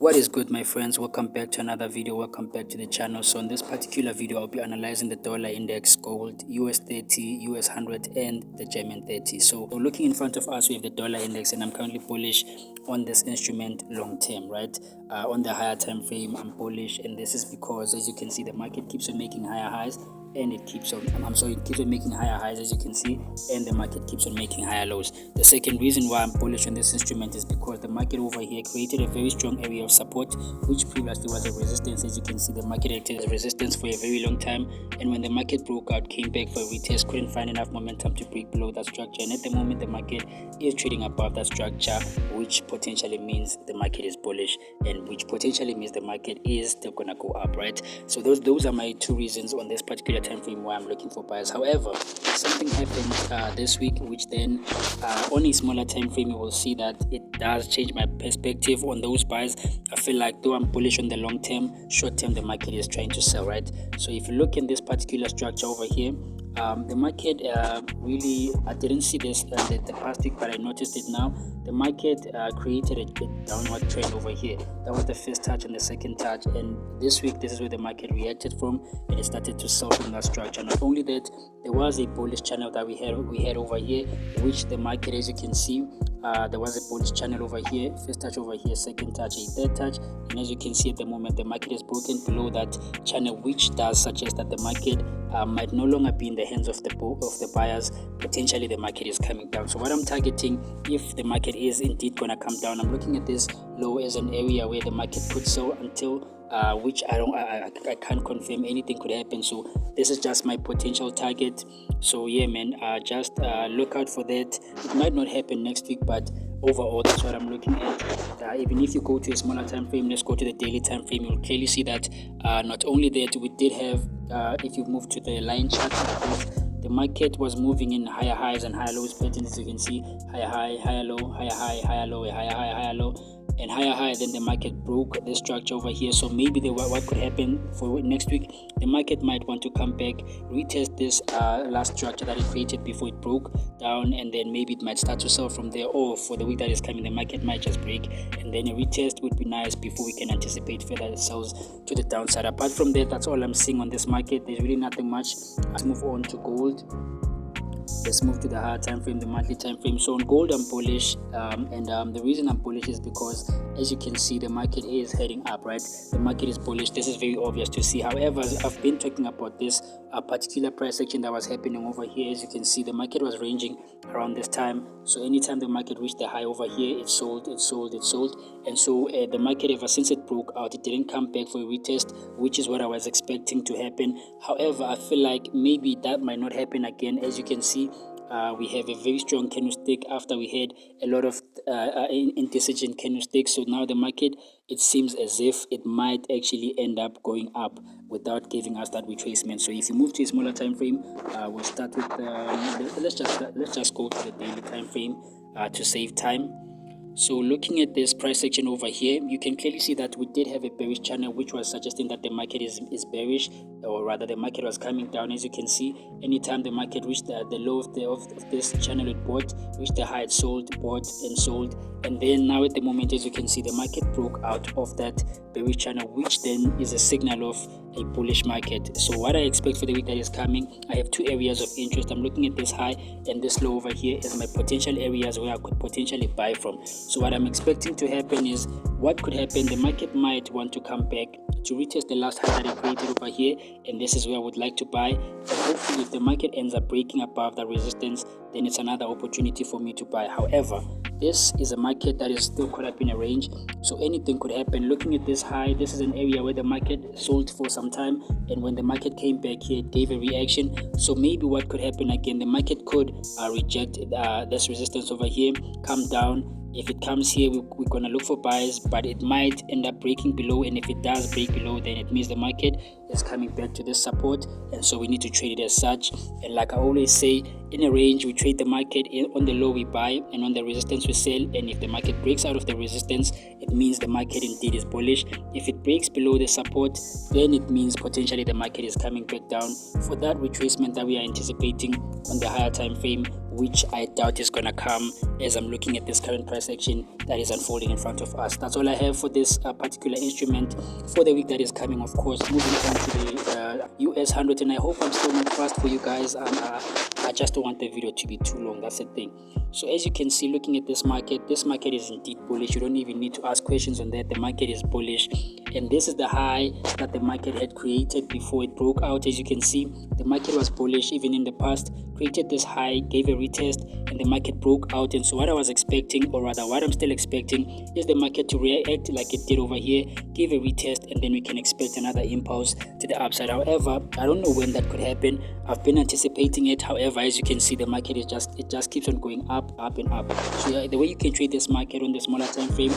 What is good, my friends? Welcome back to another video. Welcome back to the channel. So in this particular video, I'll be analyzing the dollar index, gold, US30 US100 and the German 30. So looking in front of us, we have the dollar index, and I'm currently bullish on this instrument long term, right? On the higher time frame, I'm bullish, and this is because, as you can see, the market keeps on making higher highs, and it keeps on making higher highs, as you can see, and the market keeps on making higher lows. The second reason why I'm bullish on this instrument is because the market over here created a very strong area of support, which previously was a resistance. As you can see, the market acted as resistance for a very long time, and when the market broke out, came back for a retest, couldn't find enough momentum to break below that structure, and at the moment the market is trading above that structure, which potentially means the market is bullish, and which potentially means the market is still gonna go up, right? So those are my two reasons on this particular time frame why I'm looking for buyers. However, something happened this week, which then on a smaller time frame you will see that it does change my perspective on those buys. I feel like though I'm bullish on the long term, short term the market is trying to sell, right? So if you look in this particular structure over here, the market really, I didn't see this the past week, but I noticed it now. The market created a downward trend over here. That was the first touch and the second touch, and this week this is where the market reacted from, and it started to sell from that structure. Not only that, there was a bullish channel that we had over here, which the market, as you can see, there was a bullish channel over here, first touch over here, second touch, a third touch, and as you can see at the moment the market is broken below that channel, which does suggest that the market might no longer be in the hands of the buyers. Potentially the market is coming down. So what I'm targeting, if the market is indeed gonna come down, I'm looking at this low as an area where the market could sell until which I can't confirm. Anything could happen, so this is just my potential target. So yeah, man, just look out for that. It might not happen next week, but overall that's what I'm looking at. Even if you go to a smaller time frame, let's go to the daily time frame, you'll clearly see that not only that, we did have if you move to the line chart, the market was moving in higher highs and higher lows patterns. As you can see, higher high, higher low, higher high, higher low, higher high, higher low, and higher high. Then the market broke the structure over here. So maybe what could happen for next week, the market might want to come back, retest this last structure that it created before it broke down, and then maybe it might start to sell from there. Or for the week that is coming, the market might just break, and then a retest would be nice before we can anticipate further sales to the downside. Apart from that, that's all I'm seeing on this market. There's really nothing much. Let's move on to gold. Let's move to the higher time frame, the monthly time frame. So on gold, I'm bullish, and the reason I'm bullish is because, as you can see, the market is heading up, right? The market is bullish. This is very obvious to see. However, I've been talking about this particular price action that was happening over here. As you can see, the market was ranging around this time. So anytime the market reached the high over here, it sold, and so the market, ever since it broke out, it didn't come back for a retest, which is what I was expecting to happen. However, I feel like maybe that might not happen again. As you can see, we have a very strong candlestick after we had a lot of indecision candlesticks. So now the market, it seems as if it might actually end up going up without giving us that retracement. So if you move to a smaller time frame, we'll start with let's just go to the daily time frame to save time. So looking at this price action over here, you can clearly see that we did have a bearish channel, which was suggesting that the market is bearish, or rather the market was coming down. As you can see, anytime the market reached the low of this channel, it bought, reached the high, it sold, bought and sold, and then now at the moment, as you can see, the market broke out of that bearish channel, which then is a signal of a bullish market. So what I expect for the week that is coming, I have two areas of interest. I'm looking at this high and this low over here as my potential areas where I could potentially buy from. So what I'm expecting to happen is, what could happen, the market might want to come back to retest the last high that it created over here, and this is where I would like to buy. And hopefully if the market ends up breaking above that resistance, then it's another opportunity for me to buy. However, this is a market that is still caught up in a range, so anything could happen. Looking at this high, this is an area where the market sold for some time, and when the market came back here, it gave a reaction. So maybe what could happen again, the market could reject this resistance over here, come down. If it comes here, we're gonna look for buys, but it might end up breaking below, and if it does break below, then it means the market is coming back to this support, and so we need to trade it as such. And like I always say, in a range we trade the market, on the low we buy, and on the resistance we sell. And if the market breaks out of the resistance, it means the market indeed is bullish. If it breaks below the support, then it means potentially the market is coming back down. For that retracement that we are anticipating on the higher time frame, which I doubt is gonna come as I'm looking at this current price action that is unfolding in front of us. That's all I have for this particular instrument for the week that is coming. Of course, moving on to the US100, and I hope I'm still not fast for you guys. I just don't want the video to be too long. That's the thing. So as you can see, looking at this market is indeed bullish. You don't even need to ask questions on that. The market is bullish, and this is the high that the market had created before it broke out. As you can see, the market was bullish even in the past, created this high, gave a retest, and the market broke out. And so what I was expecting, or rather what I'm still expecting, is the market to react like it did over here, give a retest, and then we can expect another impulse to the upside. However, I don't know when that could happen. I've been anticipating it. However, as you can see, the market is just keeps on going up and up. So yeah, the way you can trade this market on the smaller time frame,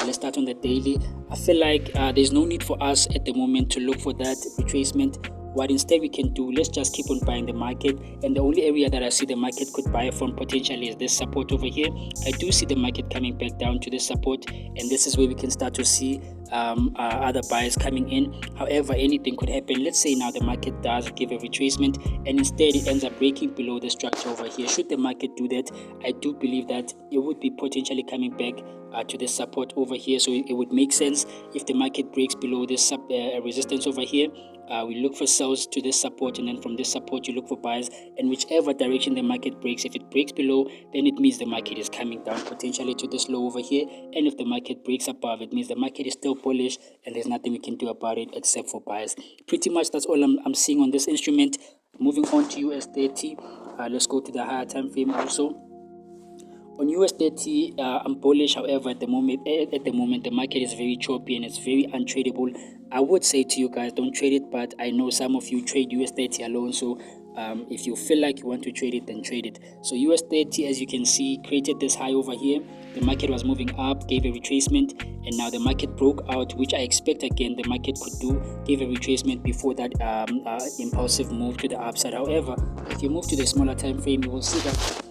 let's start on the daily. I feel like there's no need for us at the moment to look for that retracement. What instead we can do, let's just keep on buying the market. And the only area that I see the market could buy from potentially is this support over here. I do see the market coming back down to this support, and this is where we can start to see other buyers coming in. However, anything could happen. Let's say now the market does give a retracement and instead it ends up breaking below the structure over here. Should the market do that, I do believe that it would be potentially coming back to this support over here. So it would make sense if the market breaks below this resistance over here. We look for sells to this support, and then from this support you look for buys, and whichever direction the market breaks, if it breaks below, then it means the market is coming down potentially to this low over here. And if the market breaks above, it means the market is still bullish and there's nothing we can do about it except for buys. Pretty much that's all I'm seeing on this instrument. Moving on to US30, let's go to the higher time frame also. On US30, I'm bullish. However, at the moment, the market is very choppy and it's very untradeable. I would say to you guys, don't trade it, but I know some of you trade US30 alone. So if you feel like you want to trade it, then trade it. So US30, as you can see, created this high over here. The market was moving up, gave a retracement, and now the market broke out, which I expect again the market could do, gave a retracement before that impulsive move to the upside. However, if you move to the smaller time frame, you will see that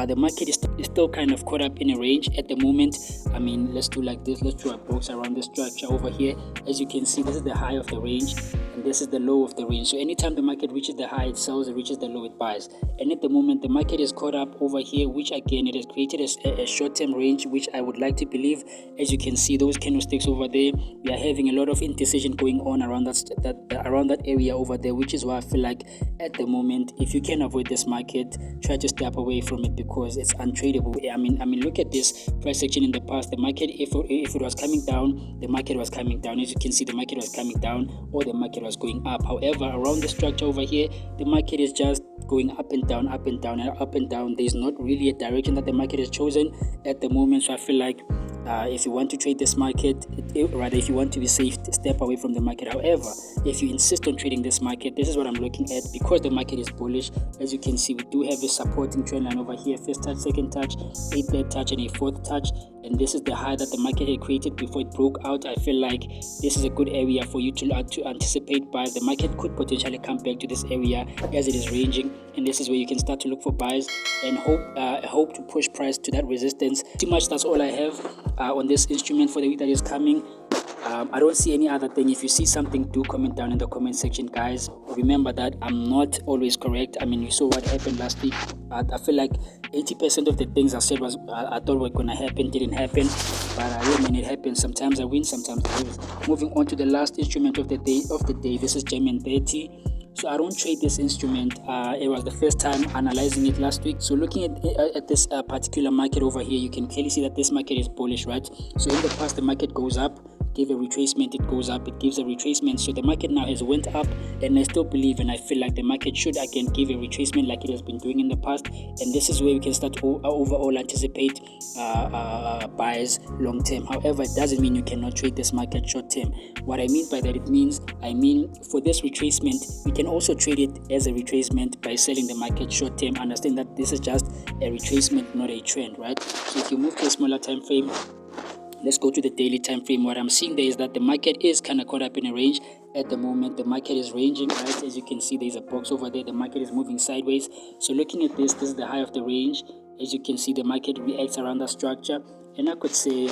the market is still kind of caught up in a range at the moment. I mean, let's do like this. Let's draw a box around the structure over here. As you can see, this is the high of the range and this is the low of the range. So anytime the market reaches the high, it sells, it reaches the low, it buys. And at the moment, the market is caught up over here, which again, it has created a short-term range, which I would like to believe. As you can see, those candlesticks over there, we are having a lot of indecision going on around that area over there, which is why I feel like at the moment, if you can avoid this market, try to step away from it because it's untradeable. I mean, look at this price action in the past. The market, if it was coming down, the market was coming down. As you can see, the market was coming down or the market was going up. However, around the structure over here, the market is just going up and down, up and down, and up and down. There's not really a direction that the market has chosen at the moment. So I feel like if you want to trade this market, rather if you want to be safe, step away from the market. However, if you insist on trading this market, this is what I'm looking at. Because the market is bullish, as you can see, we do have a supporting trend line over here: first touch, second touch, a third touch, and a fourth touch. And this is the high that the market had created before it broke out. I feel like this is a good area for you to anticipate buys. The market could potentially come back to this area as it is ranging, and this is where you can start to look for buys and hope to push price to that resistance. Pretty much that's all I have on this instrument for the week that is coming. I don't see any other thing. If you see something, do comment down in the comment section, guys. Remember that I'm not always correct. I mean, you saw what happened last week. I feel like 80% of the things I said I thought were gonna happen didn't happen, but when it happens, sometimes I win, sometimes I lose. Moving on to the last instrument of the day. This is GER30. So I don't trade this instrument. It was the first time analyzing it last week. So looking at this particular market over here, you can clearly see that this market is bullish, right? So in the past, the market goes up, give a retracement, it goes up, it gives a retracement. So the market now has went up, and I still believe and I feel like the market should again give a retracement like it has been doing in the past. And this is where we can start to overall anticipate buys long term. However, it doesn't mean you cannot trade this market short term. What I mean by that, I mean for this retracement, we can also trade it as a retracement by selling the market short term. Understand that this is just a retracement, not a trend, right? So if you move to a smaller time frame, let's go to the daily time frame. What I'm seeing there is that the market is kind of caught up in a range at the moment. The market is ranging, right? As you can see, there's a box over there. The market is moving sideways. So looking at this is the high of the range. As you can see, the market reacts around that structure. and I could say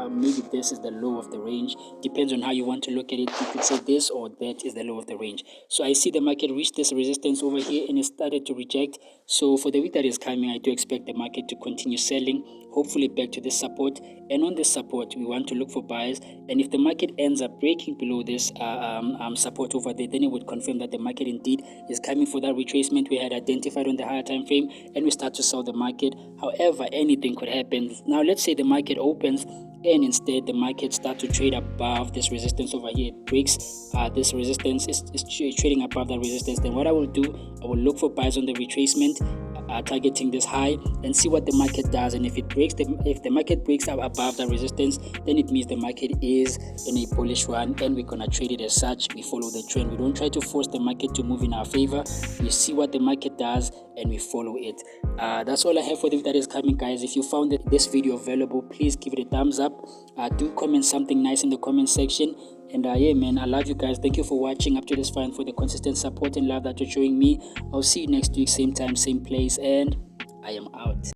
maybe this is the low of the range. Depends on how you want to look at it. You could say this or that is the low of the range. So I see the market reached this resistance over here and it started to reject. So for the week that is coming, I do expect the market to continue selling, hopefully back to this support. And on this support, we want to look for buyers. And if the market ends up breaking below this support over there, then it would confirm that the market indeed is coming for that retracement we had identified on the higher time frame, and we start to sell the market. However, anything could happen. Now let's say the market opens and instead the market starts to trade above this resistance over here. It breaks this resistance, is trading above that resistance. Then what I will do, I will look for buyers on the retracement, targeting this high, and see what the market does. And if the market breaks up above that resistance, then it means the market is in a bullish run, and we're gonna trade it as such. We follow the trend. We don't try to force the market to move in our favor. We see what the market does and we follow it. That's all I have for the video that is coming, guys. If you found this video valuable, please give it a thumbs up. Do comment something nice in the comment section. And yeah, man, I love you guys. Thank you for watching up to this point, for the consistent support and love that you're showing me. I'll see you next week, same time, same place, and I am out.